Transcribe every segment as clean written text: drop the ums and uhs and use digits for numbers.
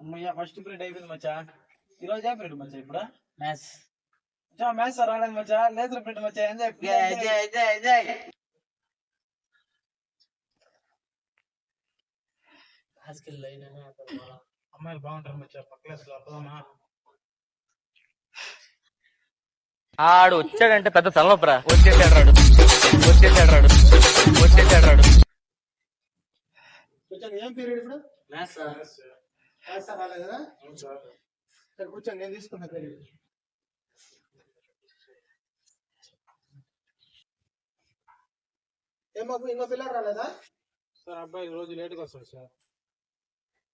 అమ్మయ్య first period అయిపోయింది మచ్చా. ఈ రోజు ఏ పీరియడ్ మచ్చా ఇప్పుడు? మ్యాథ్స్. మ్యాథ్స్ రాలేదు మచ్చా, లేజర్ పీరియడ్ మచ్చా. ఎంజాయ్. అమ్మాయిలు బాగుంటారు మచ్చా, పక్కలేస్ లో అప్పదమ్మా. ఆడు వచ్చాడంటే పెద్ద తలనొప్పరా. వచ్చేసాడు రాడు. ఏం పీరియడ్ ఇప్పుడు? మ్యాథ్స్. రాలేదు కదా? సరే కూర్చోండి, నేను తీసుకున్నా పీరియడ్. ఏం బాబు, ఇంకో పిల్లలు రాలేదా? సార్ అబ్బాయి రోజు లేట్గా వస్తాడు సార్.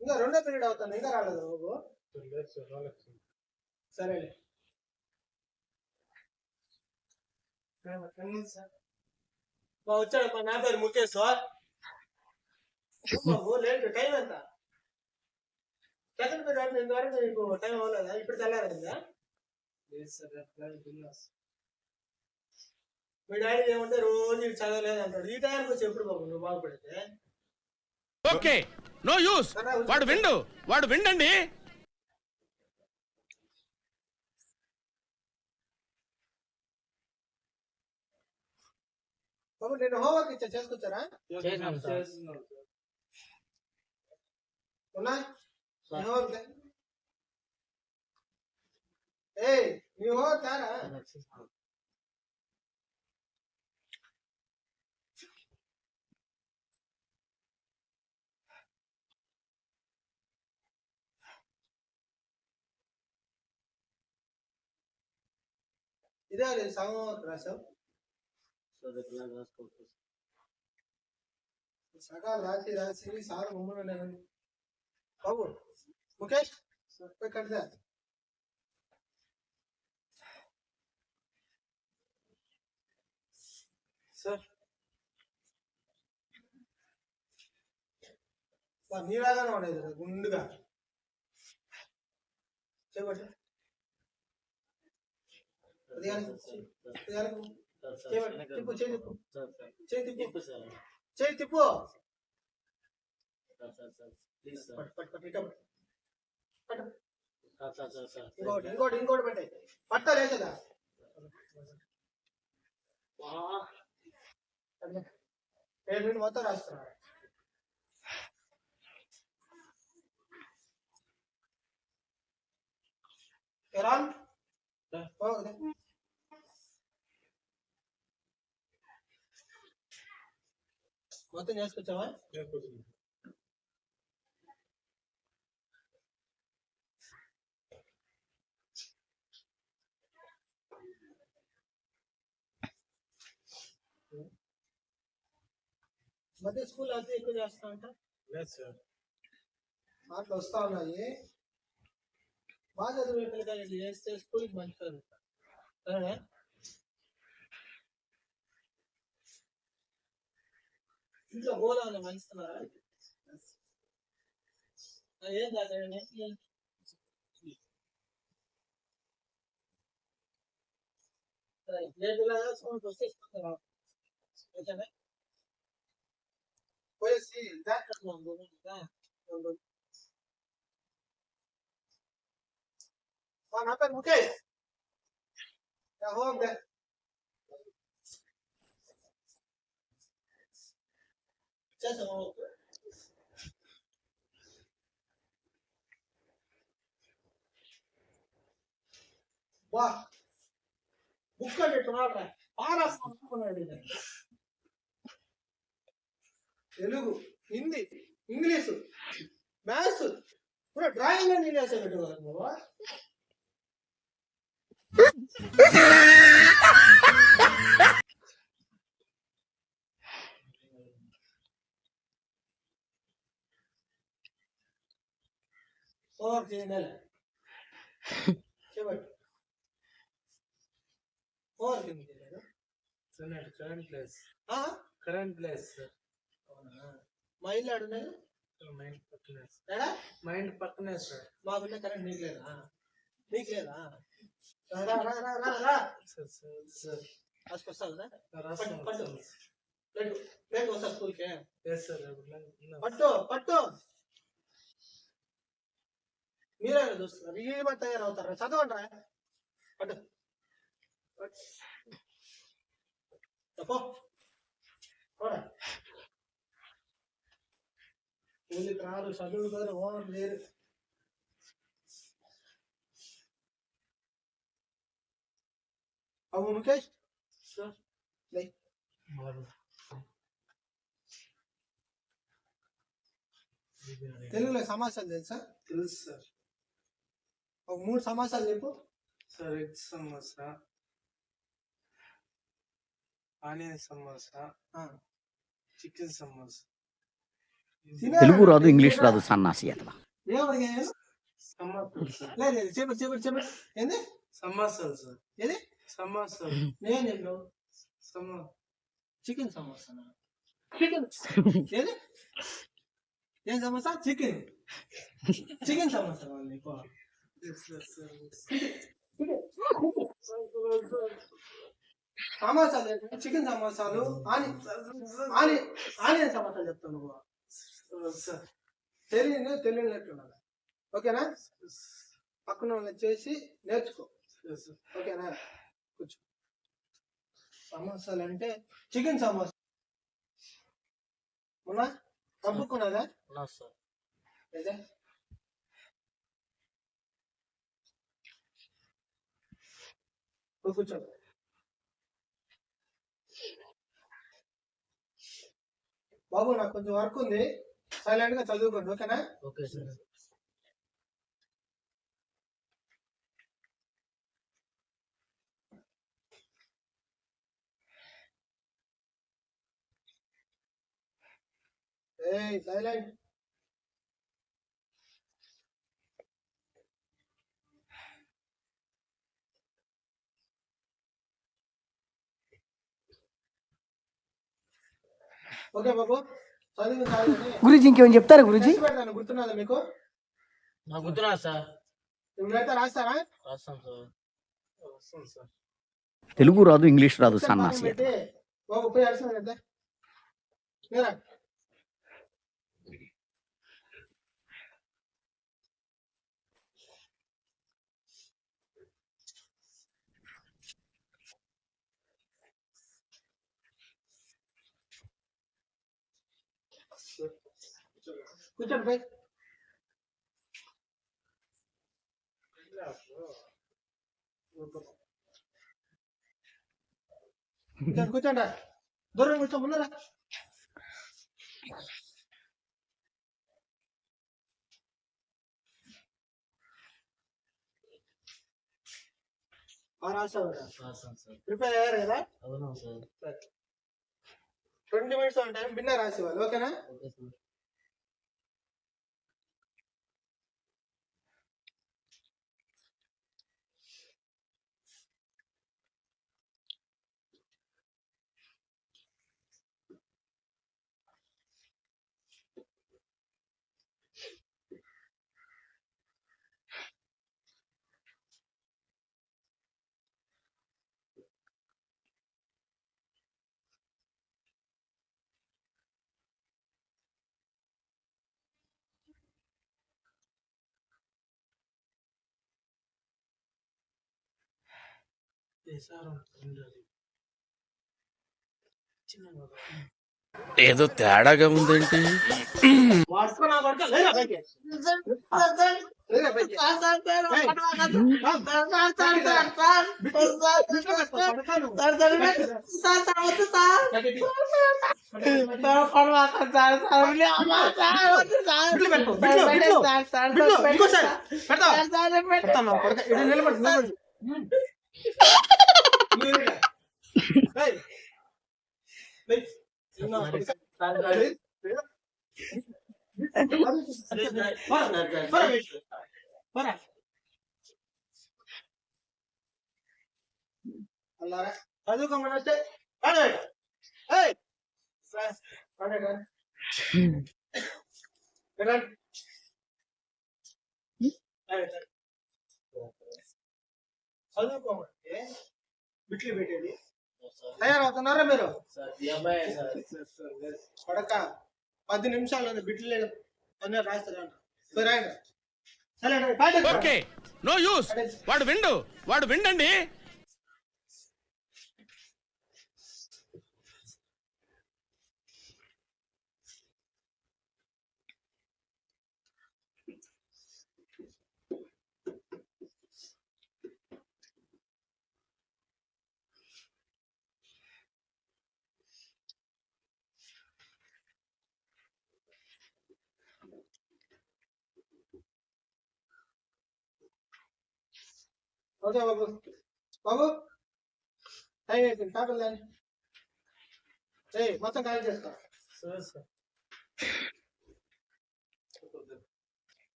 ఇంకా రెండో పీరియడ్ అవుతాను, ఇంకా రాలేదు బాబు. లేదు సార్, రాలేదు సార్. సరేలే. వచ్చాడు నా పేరు ముఖేష్ సార్. బాబు లేట్, టైం ఎంత? సెకండ్ పీరియడ్ ఇంతవరకు మీకు టైం అవ్వలేదా? ఇప్పుడు తెల్లారైందా? మీ డాడీ ఏమంటే రోజు చదవలేదు అంటాడు. ఈ టైంకి వచ్చి ఎప్పుడు బాబు నువ్వు బాగుపడితే? Okay, no use. వాడు విండండి. బాబు నేను హోంవర్క్ ఇచ్చా, చేసుకొచ్చారా? ఉన్నా హోంవర్క్ నీ హోంవర్క్ తారా? ఇదే లేదు సగం హోంవర్క్ రాసావు. సగాలు రాసి సార్ మమ్మల్ని బాబు. ముఖేష్ పోయి కడతా. సార్ నీలాగానే ఉండేది గుండుగా చెప్పండి. తిప్పు చేయి, తిప్పు చేయి, తిప్పు. ఇంకోటి పెట్టాయి పట్టలే కదా. నేను మొత్తం రాస్తున్నా. మొత్తం చేసుకొచ్చావా? మధ్య స్కూల్ అయితే ఎక్కువ చేస్తా అంట. లేదు సార్, మాటలు వస్తా ఉన్నాయి. బాగా చదివే పిల్లకాయలు చేస్తే స్కూల్కి మంచిది. సరేనా? ఇంట్లో గోళాలు మంచుతున్నారా? ఏం కాదండి. స్కూల్కి వస్తే ఓకేనా? పోయేసి నా పేరు ముఖేష్. హోమ్ చేస్తాం. వా బుక్ అంటే పారాసుకున్నాడు. తెలుగు, హిందీ, ఇంగ్లీషు, మ్యాథ్స్ కూడా డ్రాయింగ్ అని నేనేసేటట్టు నువ్వు. చేయండి చెప్పండి. Current place. మా ఇల్లు ఆడున్నాయి. మైండ్ పక్కనే సార్. మాకున్న కరెంట్ నీకు లేదా? నీకు లేదా? రాసుకొస్తావు కదా? పట్టు వస్తా స్కూల్కి. పట్టు మీరే చూస్తున్నారు ఈ తయారవుతారా చదవండి రా అటు ఊళ్ళకి రారు చదువుతారు ఓవర్ లేరు అవు ముఖేష్ తెలుగులో సమాసాలు తెలుసా? తెలుసు సార్. ఒక 3 సమాసాలు చెప్పు. Sir egg samosa, onion samosa, chicken samosa. Telugu రాదు, ఇంగ్లీష్ రాదు, సన్నాసి అట్లా. ఏంది సమోసాలు సార్. ఏది సమోసాలు? నేను చెప్పావు చికెన్ సమోసా. చికెన్ ఏది ఏం సమోసా? Chicken chicken samosa. సమోసాలు చికెన్ సమోసాలు ఆనియన్ సమోసాలు చెప్తాను నువ్వు. తెలియనట్టున్నాను. ఓకేనా? పక్కన వాళ్ళని చేసి నేర్చుకో. ఓకేనా? కూర్చో. సమోసాలు అంటే చికెన్ సమోసా ఉన్నా కప్పుకున్నదా? అదే కూర్చో. బాబు నాకు కొంచెం వర్క్ ఉంది, సైలెంట్ గా చదువుకోండి. ఓకేనా? Okay sir. ఏయ్ సైలెంట్. ఓకే బాబు చదివి గురూజీ ఇంకేమైనా చెప్తారా గురూజీ? పెడతాను. గుర్తున్నదా మీకు? నాకు గుర్తున్నా సార్. నువ్వు రాస్తారా? రాస్తాం సార్. తెలుగు రాదు, ఇంగ్లీష్ రాదు, సన్నాసి అట్లా. బాబు పోయి అడిసిన కదా మీరా కూర్చోండి పోయి. కూర్చోండి. దూరం కూర్చో. ముందరా రాస్తావు ప్రిపేర్ అయ్యారు కదా? అవునా సార్. 20 minutes on time బిన్న రాసేవాళ్ళు. ఓకేనా? Okay sir. ఏదో తేడాగా ఉందేంటి? చదువుకోమని వస్తే చదువుకోమంటే బిట్లు పెట్టేది. తయారవుతున్నారా మీరు? పడక 10 నిమిషాలు బిట్లు అన్నీ రాస్తారంట. రాయండి. సరే ప్యాంట్ ఓకే నో యూస్ వాడు విండండి. ఓకే బాబు. బాబు టైం అయిపోయింది కాపలు దాన్ని మొత్తం ఖాళీ చేసుకో. సరే సార్.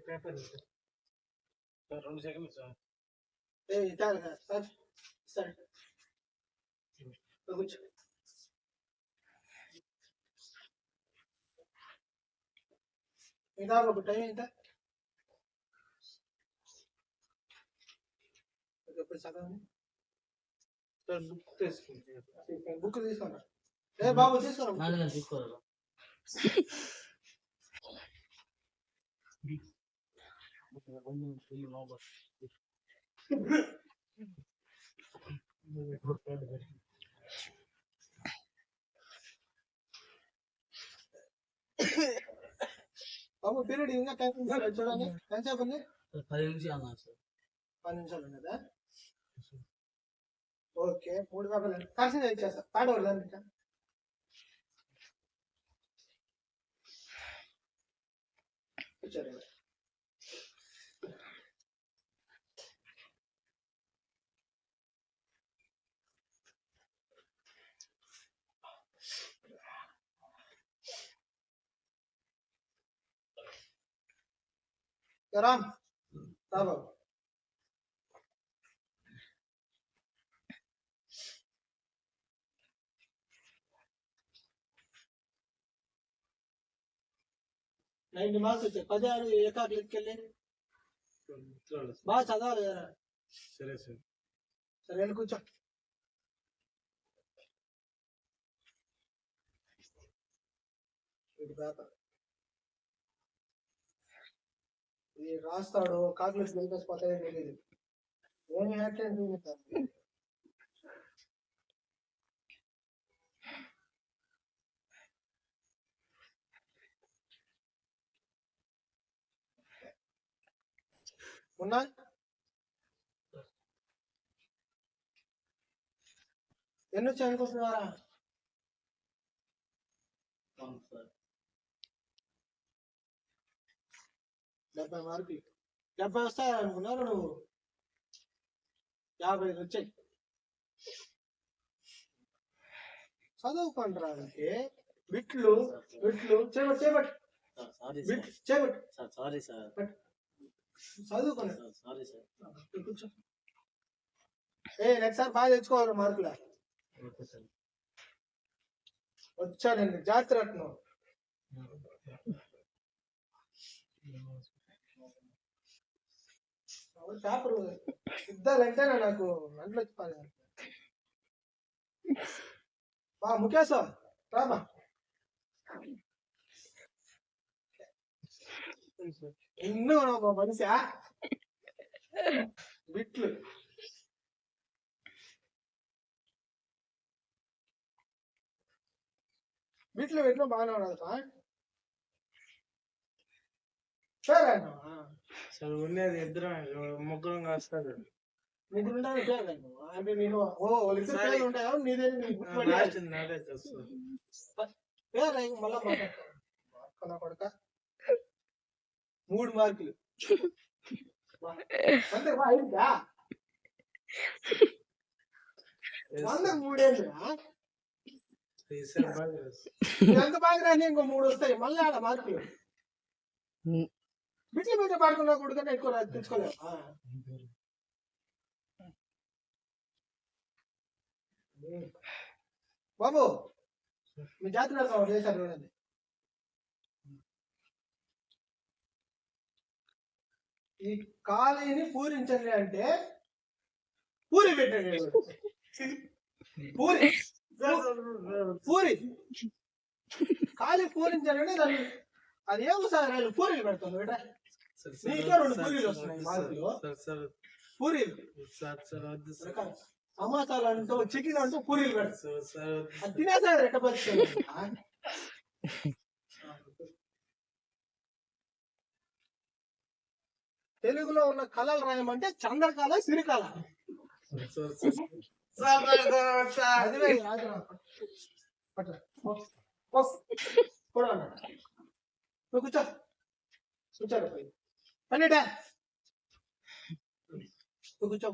పేపర్ సార్ 2 సెకండ్లు సార్. ఇటాలి సార్ సరే కూర్చో. ఇంకా బాబు టైం ఎంత? ఎప్పుడు చదవండి. సార్ బుక్ తీసుకుంటాను. బుక్ తీసుకోండి. బాబు తీసుకోరా. తీసుకోరా. బాబు పీరియడ్ ఇంకా టైం చూడండి. ఎంతసేపు ఉంది? 10 నిమిషాలు అన్నారు సార్. 10 నిమిషాలు ఉన్నదా? ఓకే 3 కాపలు కరెక్షన్ ఇచ్చేస్తా. పాట ఒకటి కూర్చోరు. రామ్ రా బాబు. నైన్టీ మార్క్స్ వచ్చాయి. 16 ఏకాకులు ఎత్తుకెళ్ళి బాగా చదవాలి కదా. సరే సార్. సరే వెళ్ళి కూర్చో. ఇది రాస్తాడు కాకులు వెళ్ళిపోతాయో తెలియదు. ఏమి హ్యాట్లేదు. ఉన్నా ఎన్ని వచ్చాయి అనుకుంటున్నారా? 70 మార్కులు. 70 వస్తాయి అనుకున్నారు నువ్వు. 55 వచ్చాయి. చదువుకుంటారా అంటే బిట్లు చేపట్టు సారీ సార్. చదువుకోండి. Sorry sir. కూర్చో. నెక్స్ట్ సార్ బాగా తెచ్చుకోవాలి మార్కులు. వచ్చానండి జాతర రత్నం. పేపర్ ఇద్దాలంటే నాకు అంట్లో వచ్చిపోయి. ముఖేశ్ రామా ఎన్నో మనిషా బిట్లు బిట్లు బాగానే ఉన్నది సరే సార్ ఉన్నది ముగ్గురం కాస్తారు. ముగ్గురు అంటే నేను ఉంటాయా నీదే నాదే చేస్తాను. మళ్ళా మాట్లాడుతున్నా కొడక 3 మార్కులు అంటే 3 ఎంత బాగా రాని ఇంకో 3 వస్తాయి. మళ్ళీ ఆడ మార్కులు బిట్లు పాడుకున్నా కూడా ఎక్కువ తెచ్చుకోలేవు. బాబు మీ జాతర చేశారు చూడండి. ఈ ఖాళీని పూరించండి అంటే పూరి పెట్టండి. పూరి ఖాళీ పూరించండి అంటే దాన్ని అది ఏమో సార్ నేను పూరీలు పెడతాను బేటా నీకే రెండు పూరీలు వస్తున్నాయి మార్కులు పూరీలు వద్దు సార్ సమోసాలు అంటూ చికెన్ అంటూ పూరీలు పెడతాను సార్ అది తినేసారు ఎట్ట పరిస్థితి తెలుగులో ఉన్న కళలు రాయమంటే చంద్రకళ సిరికళ అది వేయి, అది రా. పట్టురా. కూడా అన్నాడు. నువ్వు కూర్చో కూర్చోరా పోయి పన్నెండా నువ్వు కూర్చో